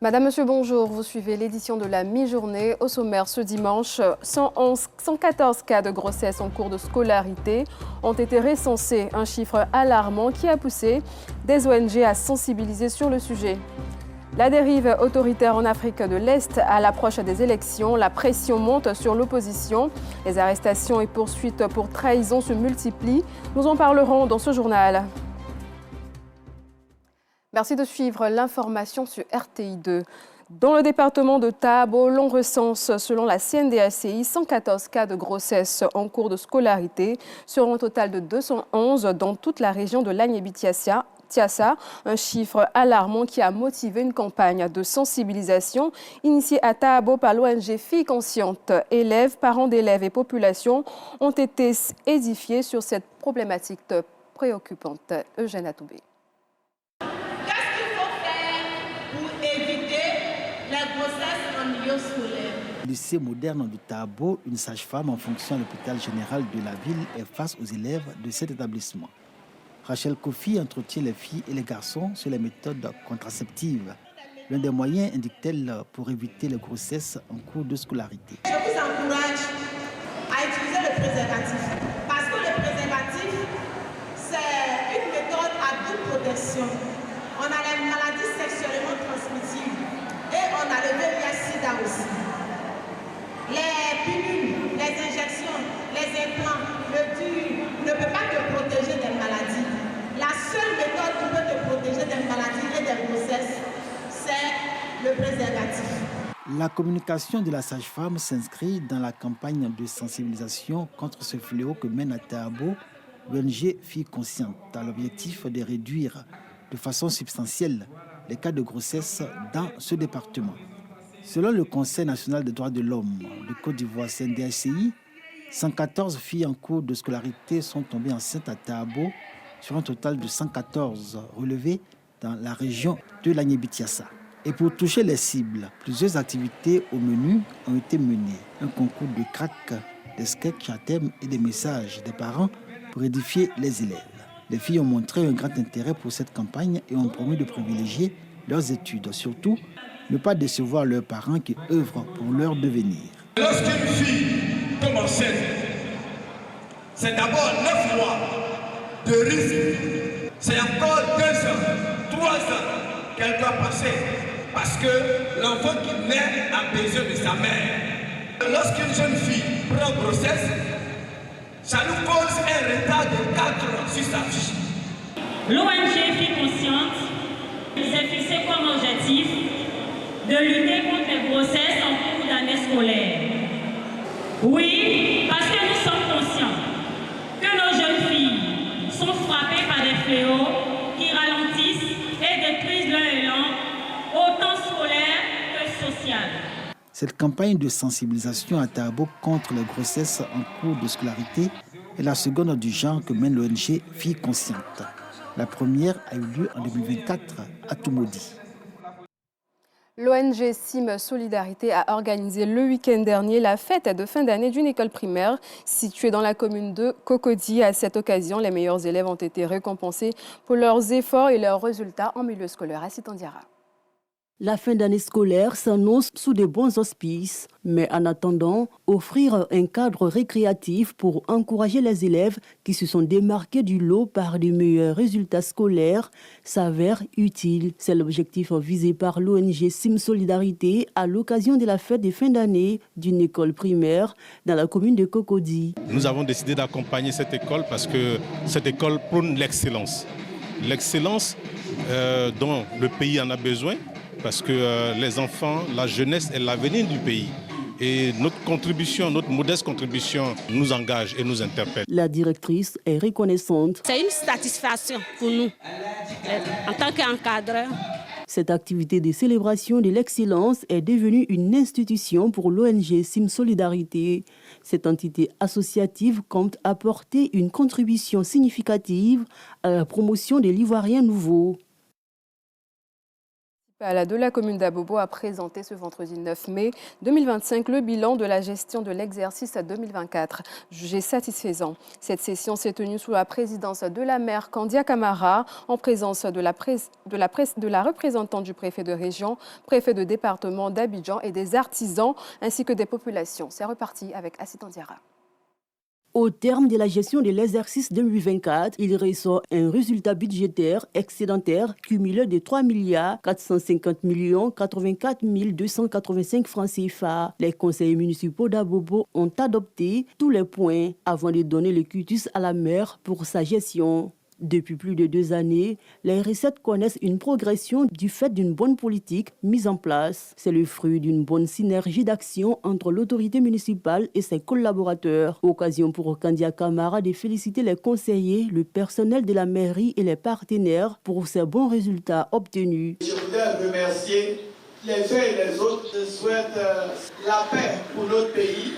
Madame, Monsieur, bonjour. Vous suivez l'édition de la mi-journée. Au sommaire ce dimanche, 114 cas de grossesse en cours de scolarité ont été recensés. Un chiffre alarmant qui a poussé des ONG à sensibiliser sur le sujet. La dérive autoritaire en Afrique de l'Est à l'approche des élections, la pression monte sur l'opposition. Les arrestations et poursuites pour trahison se multiplient. Nous en parlerons dans ce journal. Merci de suivre l'information sur RTI2. Dans le département de Tabo, l'on recense, selon la CNDACI, 114 cas de grossesse en cours de scolarité, sur un total de 211 dans toute la région de l'Agnébi-Tiassa. Un chiffre alarmant qui a motivé une campagne de sensibilisation initiée à Tabo par l'ONG Filles Conscientes. Élèves, parents d'élèves et population ont été édifiés sur cette problématique préoccupante. Eugène Atoubé. Au lycée moderne de Tabo, une sage-femme en fonction à l'hôpital général de la ville est face aux élèves de cet établissement. Rachel Kofi entretient les filles et les garçons sur les méthodes contraceptives. L'un des moyens, indique-t-elle, pour éviter les grossesses en cours de scolarité. Je vous encourage à utiliser le préservatif parce que le préservatif, c'est une méthode à double protection. On a les maladies sexuellement transmissibles et on a le VIH/SIDA aussi. Les pilules, les injections, les implants, le dur ne peut pas te protéger des maladies. La seule méthode qui peut te protéger des maladies et des grossesses, c'est le préservatif. La communication de la sage-femme s'inscrit dans la campagne de sensibilisation contre ce fléau que mène à Tabo l'ONG Filles Conscientes, à l'objectif de réduire de façon substantielle les cas de grossesse dans ce département. Selon le Conseil national des droits de l'homme de Côte d'Ivoire, CNDACI, 114 filles en cours de scolarité sont tombées enceintes à Tabo sur un total de 114 relevés dans la région de l'Agnébi-Tiassa. Et pour toucher les cibles, plusieurs activités au menu ont été menées. Un concours de crack, des sketchs à thème et des messages des parents pour édifier les élèves. Les filles ont montré un grand intérêt pour cette campagne et ont promis de privilégier leurs études. Surtout, ne pas décevoir leurs parents qui œuvrent pour leur devenir. Lorsqu'une fille tombe enceinte, c'est d'abord 9 mois de risque. C'est encore 2 ans, 3 ans qu'elle doit passer parce que l'enfant qui naît a besoin de sa mère. Lorsqu'une jeune fille prend grossesse, ça nous cause un retard de 4 ans sur sa vie. L'ONG Filles Conscientes s'est fixé comme objectif de lutter contre les grossesses en cours d'année scolaire. Oui, parce que nous sommes conscients que nos jeunes filles sont frappées par des fléaux qui ralentissent et détruisent leur élan, autant scolaire que social. Cette campagne de sensibilisation à Tabo contre les grossesses en cours de scolarité est la seconde du genre que mène l'ONG Filles Conscientes. La première a eu lieu en 2024 à Toumoudi. L'ONG CIM Solidarité a organisé le week-end dernier la fête de fin d'année d'une école primaire située dans la commune de Cocody. À cette occasion, les meilleurs élèves ont été récompensés pour leurs efforts et leurs résultats en milieu scolaire. Assistant Diarra. La fin d'année scolaire s'annonce sous de bons auspices, mais en attendant, offrir un cadre récréatif pour encourager les élèves qui se sont démarqués du lot par de meilleurs résultats scolaires s'avère utile. C'est l'objectif visé par l'ONG CIM Solidarité à l'occasion de la fête de fin d'année d'une école primaire dans la commune de Cocody. Nous avons décidé d'accompagner cette école parce que cette école prône l'excellence. L'excellence dont le pays en a besoin. Parce que les enfants, la jeunesse est l'avenir du pays. Et notre contribution, notre modeste contribution nous engage et nous interpelle. La directrice est reconnaissante. C'est une satisfaction pour nous, en tant qu'encadreur. Cette activité de célébration de l'excellence est devenue une institution pour l'ONG CIM Solidarité. Cette entité associative compte apporter une contribution significative à la promotion de l'Ivoirien nouveau. De la commune d'Abobo a présenté ce vendredi 9 mai 2025 le bilan de la gestion de l'exercice 2024, jugé satisfaisant. Cette session s'est tenue sous la présidence de la maire Candia Camara, en présence de la représentante du préfet de région, préfet de département d'Abidjan et des artisans, ainsi que des populations. C'est reparti avec Assit Andiara. Au terme de la gestion de l'exercice 2024, il ressort un résultat budgétaire excédentaire cumulé de 3 450 84 285 francs CFA. Les conseillers municipaux d'Abobo ont adopté tous les points avant de donner le quitus à la maire pour sa gestion. Depuis plus de 2 années, les recettes connaissent une progression du fait d'une bonne politique mise en place. C'est le fruit d'une bonne synergie d'action entre l'autorité municipale et ses collaborateurs. Occasion pour Candia Camara de féliciter les conseillers, le personnel de la mairie et les partenaires pour ces bons résultats obtenus. Je voudrais remercier les uns et les autres. Je souhaite la paix pour notre pays,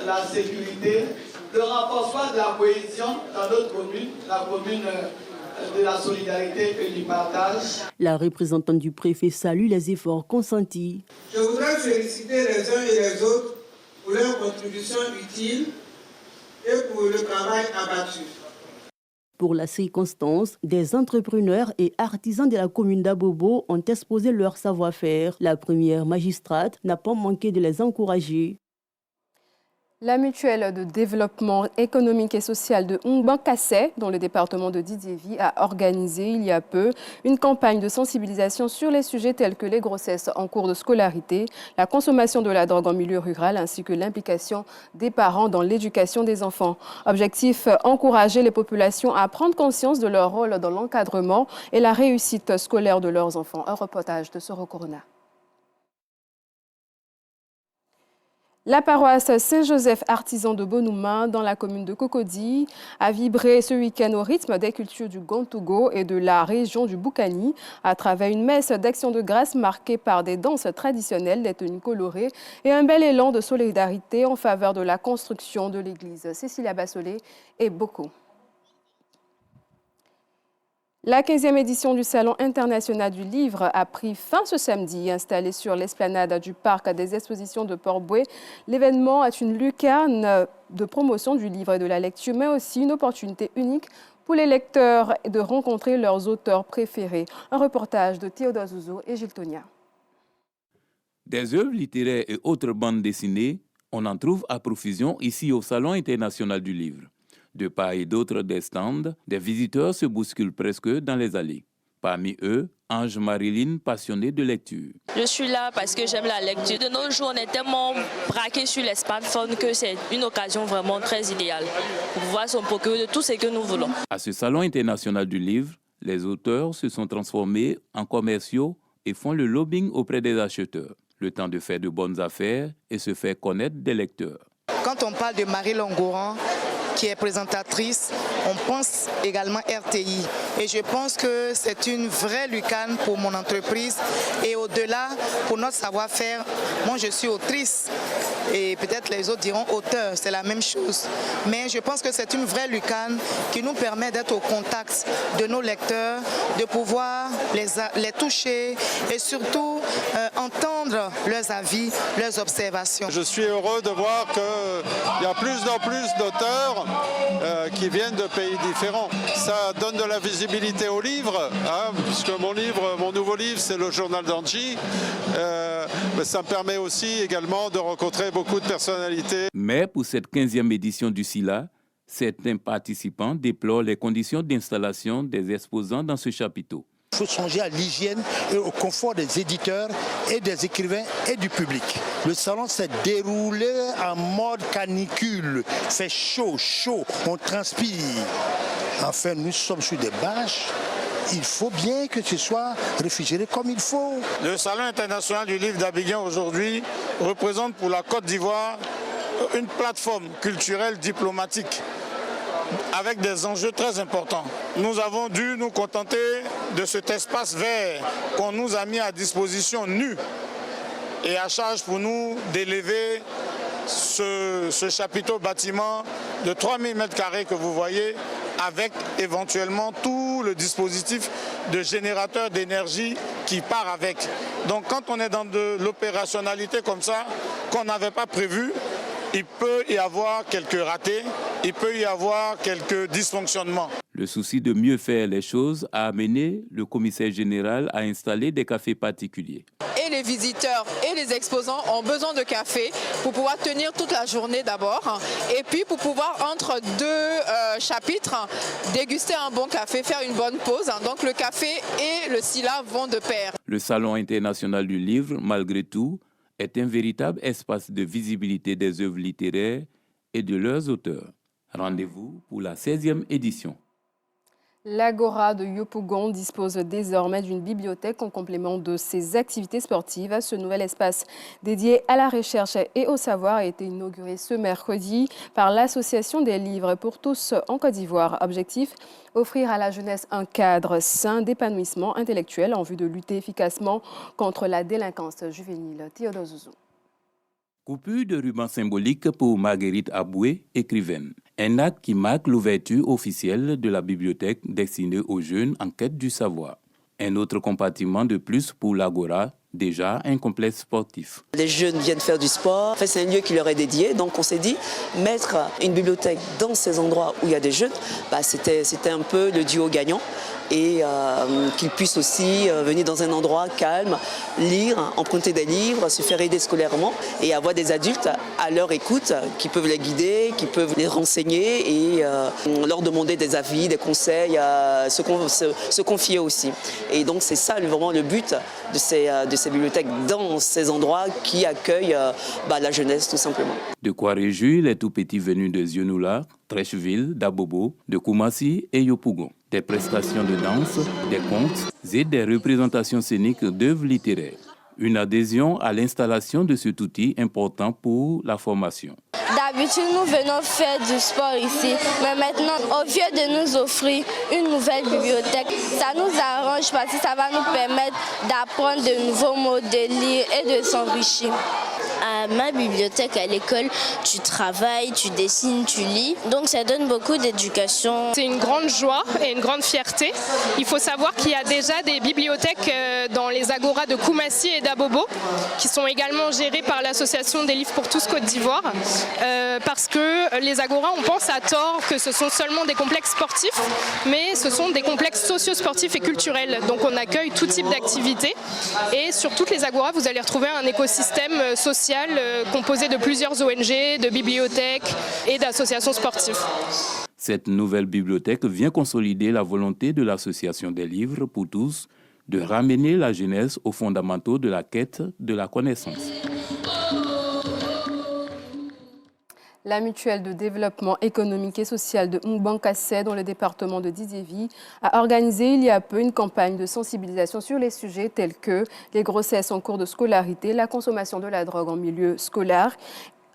la sécurité, le renforcement de la cohésion dans notre commune, la commune de la solidarité et du partage. La représentante du préfet salue les efforts consentis. Je voudrais féliciter les uns et les autres pour leur contribution utile et pour le travail abattu. Pour la circonstance, des entrepreneurs et artisans de la commune d'Abobo ont exposé leur savoir-faire. La première magistrate n'a pas manqué de les encourager. La mutuelle de développement économique et social de Ngbankassé, dans le département de Didiévi, a organisé il y a peu une campagne de sensibilisation sur les sujets tels que les grossesses en cours de scolarité, la consommation de la drogue en milieu rural ainsi que l'implication des parents dans l'éducation des enfants. Objectif, encourager les populations à prendre conscience de leur rôle dans l'encadrement et la réussite scolaire de leurs enfants. Un reportage de Soro Corona. La paroisse Saint-Joseph artisan de Bonouma, dans la commune de Cocody, a vibré ce week-end au rythme des cultures du Gontougo et de la région du Boukani, à travers une messe d'action de grâce marquée par des danses traditionnelles, des tenues colorées et un bel élan de solidarité en faveur de la construction de l'église. Cécilia Bassolé et Boko. La 15e édition du Salon international du livre a pris fin ce samedi. Installé sur l'esplanade du parc des expositions de Port-Boué, l'événement est une lucarne de promotion du livre et de la lecture, mais aussi une opportunité unique pour les lecteurs de rencontrer leurs auteurs préférés. Un reportage de Théodore Zouzou et Gilles Tonia. Des œuvres littéraires et autres bandes dessinées, on en trouve à profusion ici au Salon international du livre. De part et d'autre des stands, des visiteurs se bousculent presque dans les allées. Parmi eux, Ange Marilyn, passionnée de lecture. Je suis là parce que j'aime la lecture. De nos jours, on est tellement braqués sur les smartphones que c'est une occasion vraiment très idéale pour pouvoir se procurer de tout ce que nous voulons. À ce Salon international du livre, les auteurs se sont transformés en commerciaux et font le lobbying auprès des acheteurs. Le temps de faire de bonnes affaires et se faire connaître des lecteurs. Quand on parle de Marie Longoran, qui est présentatrice, on pense également RTI. Et je pense que c'est une vraie lucarne pour mon entreprise. Et au-delà, pour notre savoir-faire, moi je suis autrice. Et peut-être les autres diront auteur, c'est la même chose. Mais je pense que c'est une vraie lucarne qui nous permet d'être au contact de nos lecteurs, de pouvoir les toucher et surtout entendre leurs avis, leurs observations. Je suis heureux de voir qu'il y a plus en plus d'auteurs qui viennent de pays différents. Ça donne de la visibilité au livre, hein, puisque mon nouveau livre, c'est le journal d'Anji. Mais ça me permet aussi également de rencontrer beaucoup de personnalités. Mais pour cette 15e édition du SILA, certains participants déplorent les conditions d'installation des exposants dans ce chapiteau. Il faut songer à l'hygiène et au confort des éditeurs et des écrivains et du public. Le salon s'est déroulé en mode canicule. C'est chaud, on transpire. Enfin, nous sommes sur des bâches. Il faut bien que ce soit réfrigéré comme il faut. Le Salon international du livre d'Abidjan aujourd'hui représente pour la Côte d'Ivoire une plateforme culturelle diplomatique avec des enjeux très importants. Nous avons dû nous contenter de cet espace vert qu'on nous a mis à disposition nu et à charge pour nous d'élever ce chapiteau bâtiment de 3000 m² que vous voyez avec éventuellement tout le dispositif de générateur d'énergie qui part avec. Donc quand on est dans de l'opérationnalité comme ça, qu'on n'avait pas prévu, il peut y avoir quelques ratés, il peut y avoir quelques dysfonctionnements. Le souci de mieux faire les choses a amené le commissaire général à installer des cafés particuliers. Et les visiteurs et les exposants ont besoin de café pour pouvoir tenir toute la journée d'abord et puis pour pouvoir entre deux chapitres déguster un bon café, faire une bonne pause. Donc le café et le sila vont de pair. Le Salon international du livre, malgré tout, est un véritable espace de visibilité des œuvres littéraires et de leurs auteurs. Rendez-vous pour la 16e édition. L'Agora de Yopougon dispose désormais d'une bibliothèque en complément de ses activités sportives. Ce nouvel espace dédié à la recherche et au savoir a été inauguré ce mercredi par l'Association des livres pour tous en Côte d'Ivoire. Objectif, offrir à la jeunesse un cadre sain d'épanouissement intellectuel en vue de lutter efficacement contre la délinquance juvénile. Théodore Zouzou. Coupure de ruban symbolique pour Marguerite Aboué, écrivaine. Un acte qui marque l'ouverture officielle de la bibliothèque destinée aux jeunes en quête du savoir. Un autre compartiment de plus pour l'Agora, déjà un complexe sportif. Les jeunes viennent faire du sport, c'est un lieu qui leur est dédié, donc on s'est dit mettre une bibliothèque dans ces endroits où il y a des jeunes, c'était un peu le duo gagnant. Et qu'ils puissent aussi venir dans un endroit calme, lire, emprunter des livres, se faire aider scolairement et avoir des adultes à leur écoute qui peuvent les guider, qui peuvent les renseigner et leur demander des avis, des conseils, se confier aussi. Et donc c'est ça vraiment le but de ces bibliothèques dans ces endroits qui accueillent la jeunesse tout simplement. De quoi réjouir les tout-petits venus de Zionoula, Trècheville, d'Abobo, de Koumassi et Yopougon. Des prestations de danse, des contes et des représentations scéniques d'œuvres littéraires. Une adhésion à l'installation de cet outil important pour la formation. D'habitude, nous venons faire du sport ici, mais maintenant, au lieu de nous offrir une nouvelle bibliothèque, ça nous arrange parce que ça va nous permettre d'apprendre de nouveaux mots, de lire et de s'enrichir. À ma bibliothèque à l'école, tu travailles, tu dessines, tu lis. Donc ça donne beaucoup d'éducation. C'est une grande joie et une grande fierté. Il faut savoir qu'il y a déjà des bibliothèques dans les agoras de Koumassi et d'Abobo qui sont également gérées par l'Association des livres pour tous Côte d'Ivoire. Parce que les agoras, on pense à tort que ce sont seulement des complexes sportifs, mais ce sont des complexes socio-sportifs et culturels. Donc on accueille tout type d'activités. Et sur toutes les agoras, vous allez retrouver un écosystème social composé de plusieurs ONG, de bibliothèques et d'associations sportives. Cette nouvelle bibliothèque vient consolider la volonté de l'Association des livres pour tous de ramener la jeunesse aux fondamentaux de la quête de la connaissance. La mutuelle de développement économique et social de Mbankassé, dans le département de Didiévi, a organisé il y a peu une campagne de sensibilisation sur les sujets tels que les grossesses en cours de scolarité, la consommation de la drogue en milieu scolaire,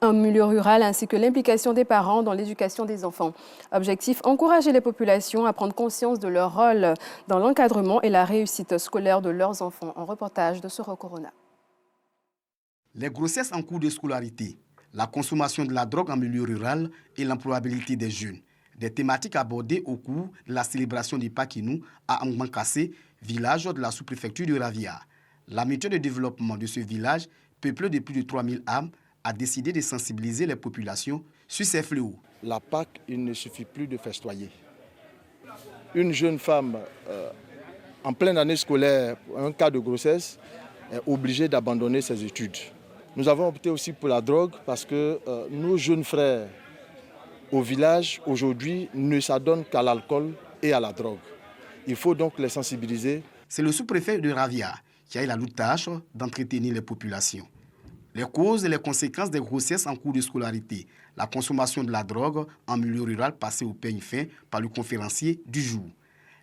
en milieu rural, ainsi que l'implication des parents dans l'éducation des enfants. Objectif, encourager les populations à prendre conscience de leur rôle dans l'encadrement et la réussite scolaire de leurs enfants. Un reportage de Soro Corona. Les grossesses en cours de scolarité, la consommation de la drogue en milieu rural et l'employabilité des jeunes. Des thématiques abordées au cours de la célébration du Pakinou à Mbankassé, village de la sous-préfecture de Ravia. La mutuelle de développement de ce village, peuplé de plus de 3000 âmes, a décidé de sensibiliser les populations sur ces fléaux. La PAC, il ne suffit plus de festoyer. Une jeune femme en pleine année scolaire, en cas de grossesse, est obligée d'abandonner ses études. Nous avons opté aussi pour la drogue parce que nos jeunes frères au village aujourd'hui ne s'adonnent qu'à l'alcool et à la drogue. Il faut donc les sensibiliser. C'est le sous-préfet de Ravia qui a eu la lourde tâche d'entretenir les populations. Les causes et les conséquences des grossesses en cours de scolarité, la consommation de la drogue en milieu rural passée au peigne fin par le conférencier du jour.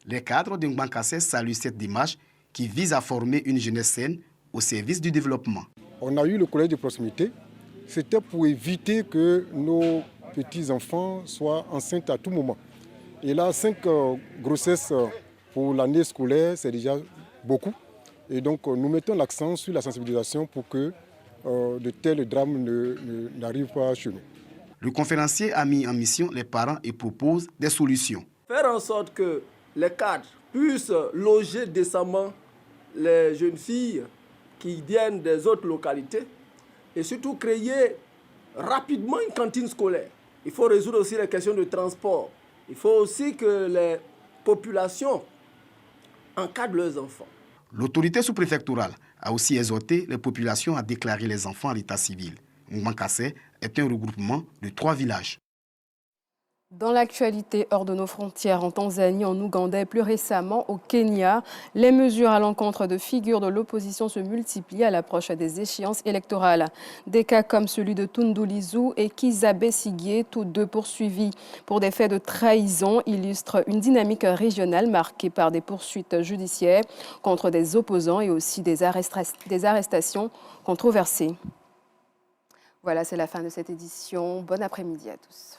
Les cadres de Mbankassé saluent cette démarche qui vise à former une jeunesse saine au service du développement. On a eu le collège de proximité. C'était pour éviter que nos petits-enfants soient enceintes à tout moment. Et là, 5 grossesses pour l'année scolaire, c'est déjà beaucoup. Et donc, nous mettons l'accent sur la sensibilisation pour que de tels drames n'arrivent pas chez nous. Le conférencier a mis en mission les parents et propose des solutions. Faire en sorte que les cadres puissent loger décemment les jeunes filles qui viennent des autres localités et surtout créer rapidement une cantine scolaire. Il faut résoudre aussi les questions de transport. Il faut aussi que les populations encadrent leurs enfants. L'autorité sous-préfectorale a aussi exhorté les populations à déclarer les enfants à l'état civil. Moumankassé est un regroupement de 3 villages. Dans l'actualité hors de nos frontières, en Tanzanie, en Ouganda et plus récemment au Kenya, les mesures à l'encontre de figures de l'opposition se multiplient à l'approche des échéances électorales. Des cas comme celui de Tundu Lissu et Kizza Besigye, tous deux poursuivis pour des faits de trahison, illustrent une dynamique régionale marquée par des poursuites judiciaires contre des opposants et aussi des arrestations controversées. Voilà, c'est la fin de cette édition. Bon après-midi à tous.